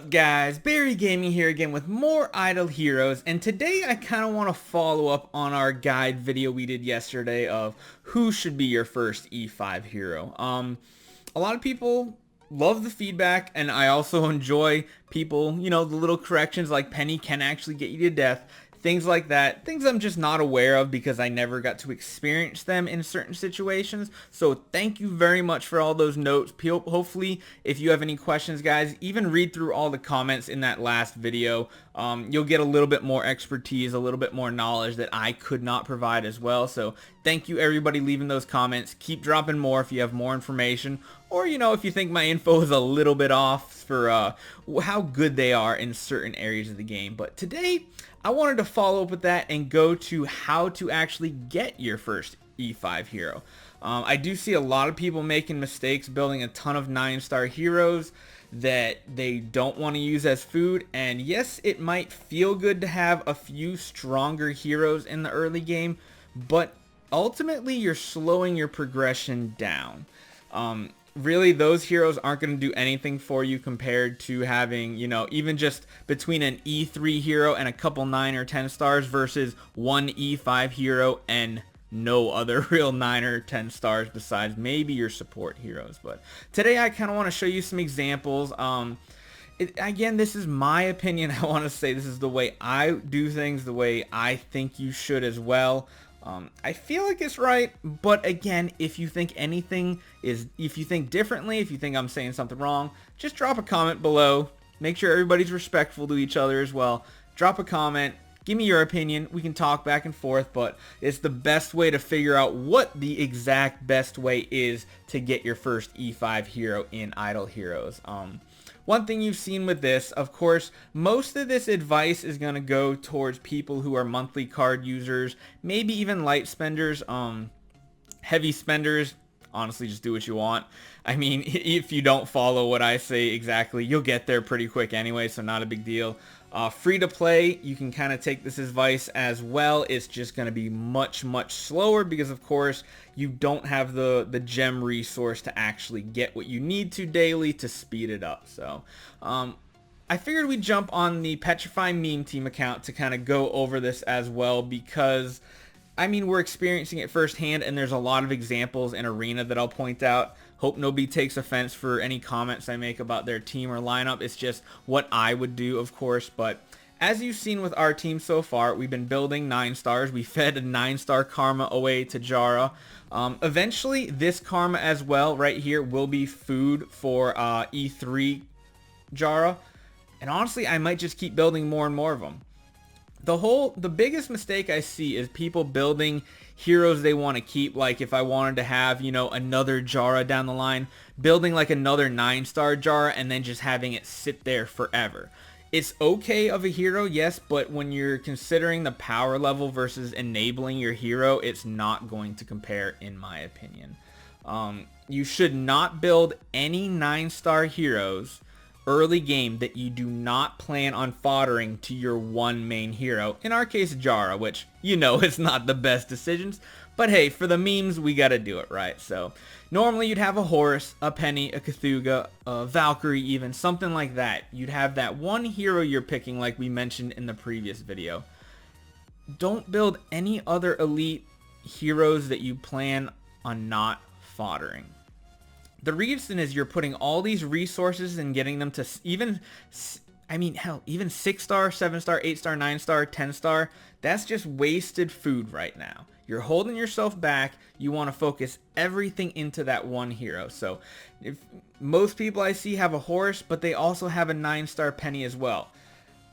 up guys, Barry Gaming here again with more Idle Heroes, and today I kind of want to follow up on our guide video we did yesterday of who should be your first E5 hero. A lot of people love the feedback, and I also enjoy people, the little corrections like Penny can actually get you to death. Things like that, things I'm just not aware of because I never got to experience them in certain situations. So thank you very much for all those notes. Hopefully, if you have any questions, guys, even read through all the comments in that last video. You'll get a little bit more expertise, a little bit more knowledge that I could not provide as well. So thank you everybody leaving those comments. Keep dropping more if you have more information, or if you think my info is a little bit off for how good they are in certain areas of the game. But today I wanted to follow up with that and go to how to actually get your first E5 hero. I do see a lot of people making mistakes building a ton of 9-star heroes that they don't want to use as food, and yes, it might feel good to have a few stronger heroes in the early game, but ultimately you're slowing your progression down. Really, those heroes aren't going to do anything for you compared to having, even just between an E3 hero and a couple 9 or 10 stars versus one E5 hero and no other real 9 or 10 stars besides maybe your support heroes. But today I kind of want to show you some examples. Again, this is my opinion. I want to say this is the way I do things, the way I think you should as well. I feel like it's right, but again, if you think if you think differently, if you think I'm saying something wrong, just drop a comment below. Make sure everybody's respectful to each other as well. Drop a comment, give me your opinion, we can talk back and forth, but it's the best way to figure out what the exact best way is to get your first E5 hero in Idle Heroes. One thing you've seen with this, of course, most of this advice is going to go towards people who are monthly card users, maybe even light spenders. Heavy spenders, honestly, just do what you want. I mean, if you don't follow what I say exactly, you'll get there pretty quick anyway, so not a big deal. Free to play, you can kind of take this advice as well. It's just going to be much slower because of course you don't have the gem resource to actually get what you need to daily to speed it up. So I figured we'd jump on the Petrify Meme Team account to kind of go over this as well, because I mean, we're experiencing it firsthand, and there's a lot of examples in Arena that I'll point out. Hope nobody takes offense for any comments I make about their team or lineup. It's just what I would do, of course. But as you've seen with our team so far, we've been building 9 stars. We fed a 9-star Karma away to Jara. Eventually, this Karma as well, right here, will be food for E3 Jara. And honestly, I might just keep building more and more of them. The biggest mistake I see is people building heroes they want to keep. Like if I wanted to have, another Jara down the line, building like another 9-star Jara and then just having it sit there forever. It's okay of a hero, yes, but when you're considering the power level versus enabling your hero, it's not going to compare in my opinion. You should not build any 9-star heroes early game that you do not plan on foddering to your one main hero. In our case, Jara, which is not the best decisions, but hey, for the memes, we gotta do it, right? So normally you'd have a Horus, a Penny, a Cthulhu, a Valkyrie even, something like that. You'd have that one hero you're picking like we mentioned in the previous video. Don't build any other elite heroes that you plan on not foddering. The reason is you're putting all these resources and getting them to even 6-star, 7-star, 8-star, 9-star, 10-star. That's just wasted food right now. You're holding yourself back. You want to focus everything into that one hero. So if most people I see have a Horus, but they also have a 9-star Penny as well.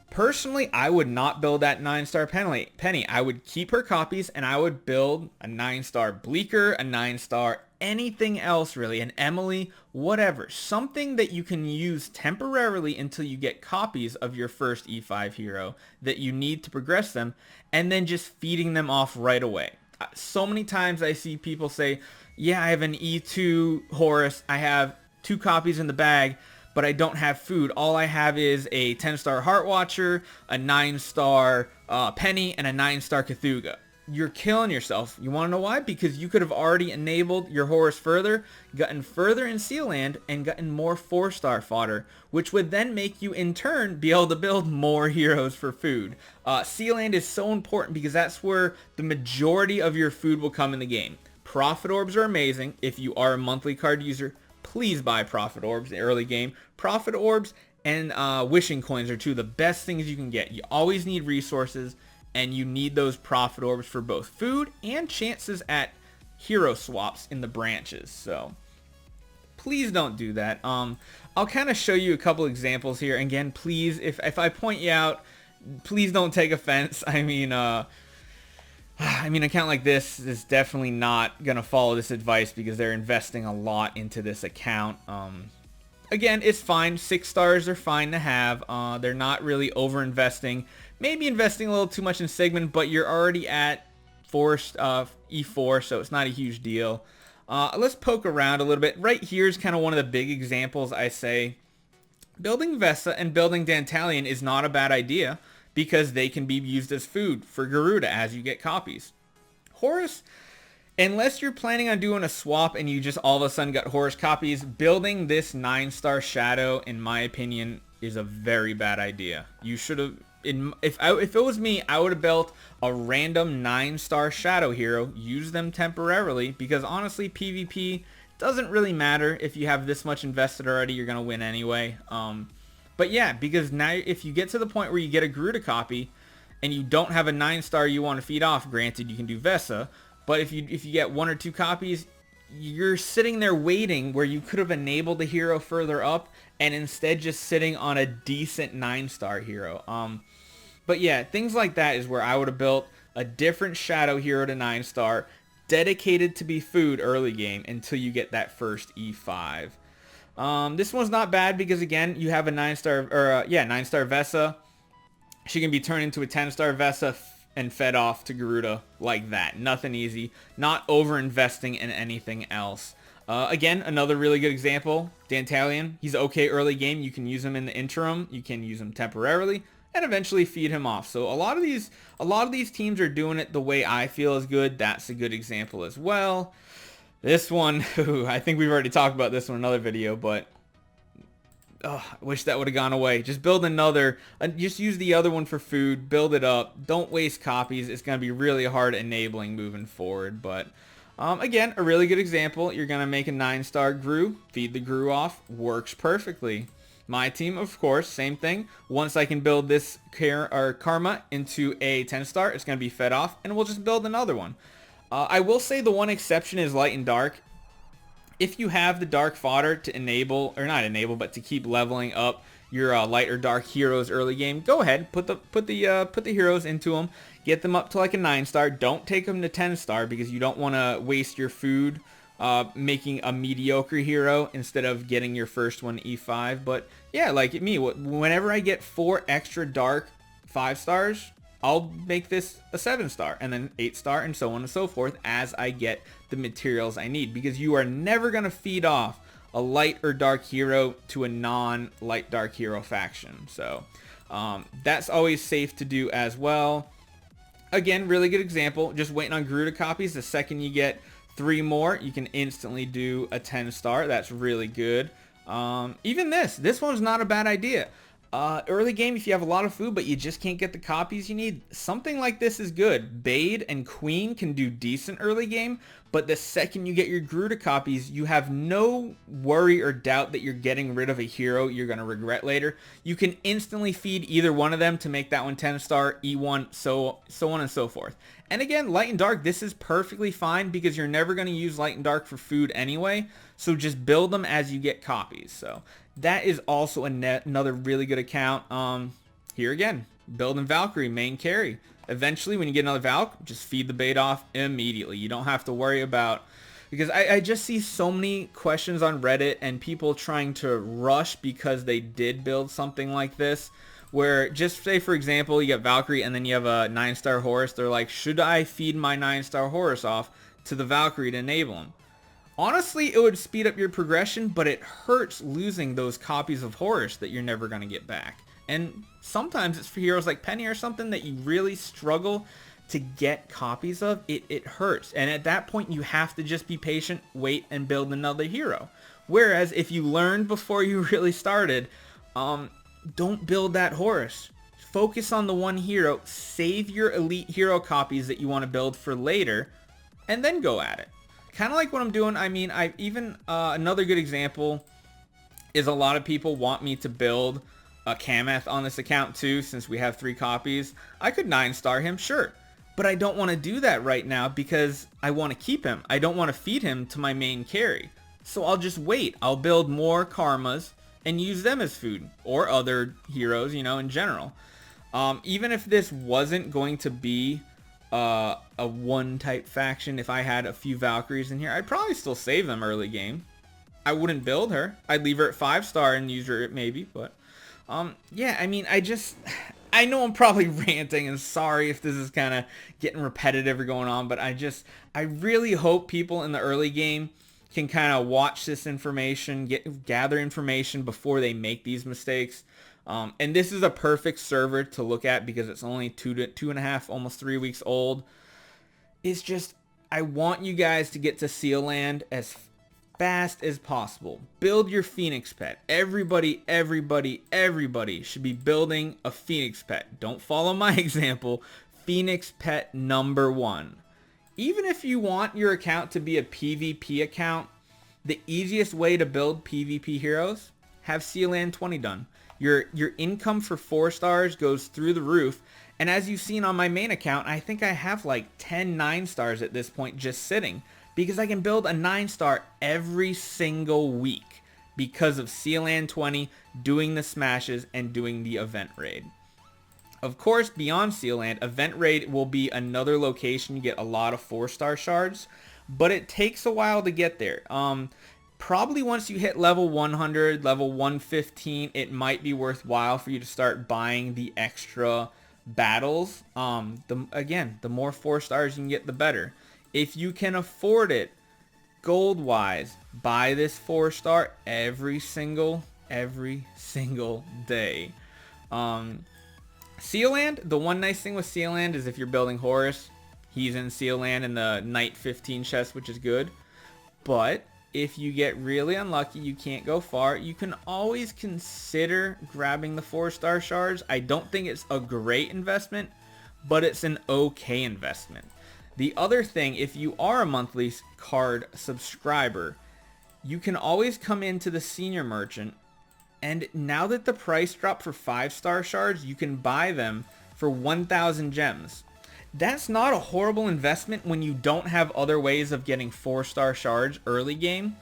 Personally, I would not build that 9-star Penny. I would keep her copies and I would build a 9-star Bleaker, a 9-star anything else really, an Emily, whatever. Something that you can use temporarily until you get copies of your first E5 hero that you need to progress them, and then just feeding them off right away. So many times I see people say, yeah, I have an E2 Horus, I have 2 copies in the bag, but I don't have food. All I have is a 10-star Heartwatcher, a 9-star Penny, and a 9-star Cthulhu. you're killing yourself. You want to know why? Because you could have already enabled your Horus further, gotten further in Sealand, and gotten more 4-star fodder, which would then make you in turn be able to build more heroes for food. Sealand is so important because that's where the majority of your food will come in the game. Prophet Orbs are amazing. If you are a monthly card user, please buy Prophet Orbs in the early game. Prophet Orbs and Wishing Coins are two of the best things you can get. You always need resources, and you need those Prophet Orbs for both food and chances at hero swaps in the branches. So please don't do that. I'll kind of show you a couple examples here. Again, please, if I point you out, please don't take offense. I mean, an account like this is definitely not going to follow this advice because they're investing a lot into this account. Again, it's fine. 6 stars are fine to have. They're not really over-investing. Maybe investing a little too much in Sigmund, but you're already at E4, so it's not a huge deal. Let's poke around a little bit. Right here is kind of one of the big examples I say. Building Vesa and building Dantalion is not a bad idea because they can be used as food for Garuda as you get copies. Horus, unless you're planning on doing a swap and you just all of a sudden got Horus copies, building this 9-star Shadow, in my opinion, is a very bad idea. You should have... If it was me, I would have built a random 9-star Shadow hero, use them temporarily, because honestly, PvP doesn't really matter. If you have this much invested already, you're going to win anyway. But yeah, because now if you get to the point where you get a Garuda copy, and you don't have a 9-star you want to feed off, granted you can do Vesa, but if you get 1 or 2 copies, you're sitting there waiting where you could have enabled the hero further up, and instead just sitting on a decent 9-star hero. But yeah, things like that is where I would have built a different Shadow hero to 9-star, dedicated to be food early game until you get that first E5. This one's not bad because again, you have a 9-star, 9-star Vesa. She can be turned into a 10-star Vesa and fed off to Garuda like that. Nothing easy. Not over investing in anything else. Again, another really good example, Dantalion. He's okay early game. You can use him in the interim. You can use him temporarily and eventually feed him off. So a lot of these teams are doing it the way I feel is good. That's a good example as well. This one, I think we've already talked about this one in another video, but I wish that would have gone away. Just build another, just use the other one for food, build it up. Don't waste copies. It's going to be really hard enabling moving forward, but again, a really good example. You're going to make a 9-star Gru, feed the Gru off, works perfectly. My team, of course, same thing. Once I can build this Karma into a 10-star, it's going to be fed off, and we'll just build another one. I will say the one exception is Light and Dark. If you have the Dark fodder to enable, or not enable, but to keep leveling up your Light or Dark heroes early game, go ahead, put the heroes into them, get them up to like a 9-star. Don't take them to 10-star because you don't want to waste your food making a mediocre hero instead of getting your first one E5. But yeah, like me, whenever I get 4 extra Dark 5-stars, I'll make this a 7-star and then 8-star and so on and so forth as I get the materials I need, because you are never going to feed off a light or dark hero to a non-light dark hero faction. So that's always safe to do as well. Again, really good example. Just waiting on Garuda copies. The second you get 3 more, you can instantly do a 10-star. That's really good. Even this one's not a bad idea. Early game, if you have a lot of food but you just can't get the copies you need, something like this is good. Bade and Queen can do decent early game, but the second you get your Garuda copies, you have no worry or doubt that you're getting rid of a hero you're going to regret later. You can instantly feed either one of them to make that one 10-star, E1, so on and so forth. And again, Light and Dark, this is perfectly fine because you're never going to use Light and Dark for food anyway, so just build them as you get copies. So that is also another really good account. Here again, building Valkyrie, main carry. Eventually, when you get another Valk, just feed the bait off immediately. You don't have to worry about... Because I just see so many questions on Reddit and people trying to rush because they did build something like this. Where, just say for example, you got Valkyrie and then you have a 9-star Horus. They're like, should I feed my 9-star Horus off to the Valkyrie to enable him? Honestly, it would speed up your progression, but it hurts losing those copies of Horus that you're never going to get back. And sometimes it's for heroes like Penny or something that you really struggle to get copies of, it hurts. And at that point, you have to just be patient, wait, and build another hero. Whereas if you learned before you really started, don't build that horse. Focus on the one hero, save your elite hero copies that you want to build for later, and then go at it. Kind of like what I'm doing. I mean, another good example is a lot of people want me to build a Kameth on this account too, since we have 3 copies. I could 9-star him, sure, but I don't want to do that right now because I want to keep him. I don't want to feed him to my main carry. So I'll just wait. I'll build more Karmas and use them as food, or other heroes, you know, in general. Even if this wasn't going to be a 1 type faction, if I had a few Valkyries in here, I'd probably still save them early game. I wouldn't build her. I'd leave her at 5-star and use her at maybe, but yeah, I mean, I know I'm probably ranting, and sorry if this is kind of getting repetitive or going on, but I really hope people in the early game can kind of watch this information, gather information before they make these mistakes. And this is a perfect server to look at because it's only 2.5, almost 3 weeks old. It's just, I want you guys to get to Seal Land as fast as possible. Build your Phoenix pet. Everybody should be building a Phoenix pet. Don't follow my example. Phoenix pet number 1. Even if you want your account to be a PvP account, the easiest way to build PvP heroes, have Seal Land 20 done. Your income for 4 stars goes through the roof, and as you've seen on my main account, I think I have like 10 9-stars at this point just sitting, because I can build a 9-star every single week because of Seal Land 20, doing the smashes, and doing the event raid. Of course, beyond Seal Land, Event Raid will be another location you get a lot of 4-star shards, but it takes a while to get there. Probably once you hit level 100, level 115, it might be worthwhile for you to start buying the extra battles. Again, the more 4 stars you can get, the better. If you can afford it, gold-wise, buy this 4-star every single day. Seal Land, the one nice thing with Seal Land is if you're building Horus, he's in Seal Land in the Night 15 chest, which is good. But if you get really unlucky, you can't go far, you can always consider grabbing the 4-star shards. I don't think it's a great investment, but it's an okay investment. The other thing, if you are a monthly card subscriber, you can always come into the senior merchant, and now that the price dropped for 5-star shards, you can buy them for 1,000 gems. That's not a horrible investment when you don't have other ways of getting 4-star shards early game.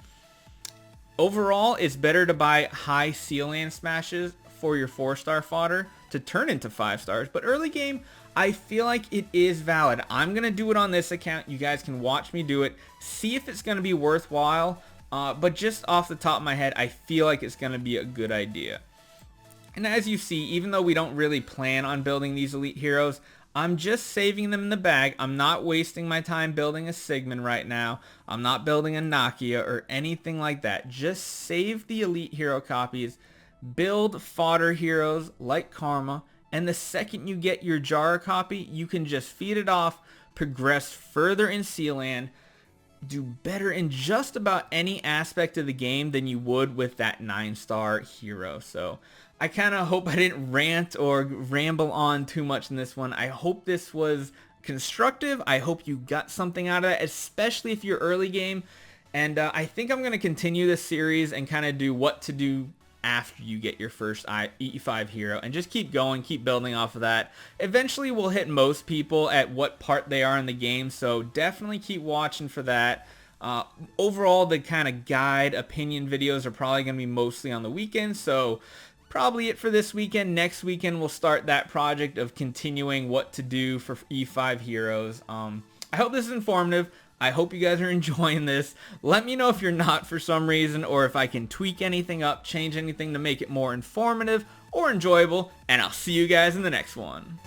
Overall, it's better to buy high Seal Land smashes for your 4-star fodder to turn into 5 stars, but early game, I feel like it is valid. I'm going to do it on this account. You guys can watch me do it, see if it's going to be worthwhile. But just off the top of my head, I feel like it's going to be a good idea. And as you see, even though we don't really plan on building these elite heroes, I'm just saving them in the bag. I'm not wasting my time building a Sigmund right now. I'm not building a Nakia or anything like that. Just save the elite hero copies, build fodder heroes like Karma, and the second you get your Jara copy, you can just feed it off, progress further in Seal Land, do better in just about any aspect of the game than you would with that 9-star hero. So I kind of hope I didn't rant or ramble on too much in this one. I hope this was constructive. I hope you got something out of it, especially if you're early game. And I think I'm going to continue this series and kind of do what to do after you get your first E5 hero, and just keep going, keep building off of that. Eventually we'll hit most people at what part they are in the game, so definitely keep watching for that. Overall, the kind of guide opinion videos are probably going to be mostly on the weekend, so probably it for this weekend. Next weekend we'll start that project of continuing what to do for E5 heroes. I hope this is informative. I hope you guys are enjoying this. Let me know if you're not for some reason, or if I can tweak anything up, change anything to make it more informative or enjoyable, and I'll see you guys in the next one.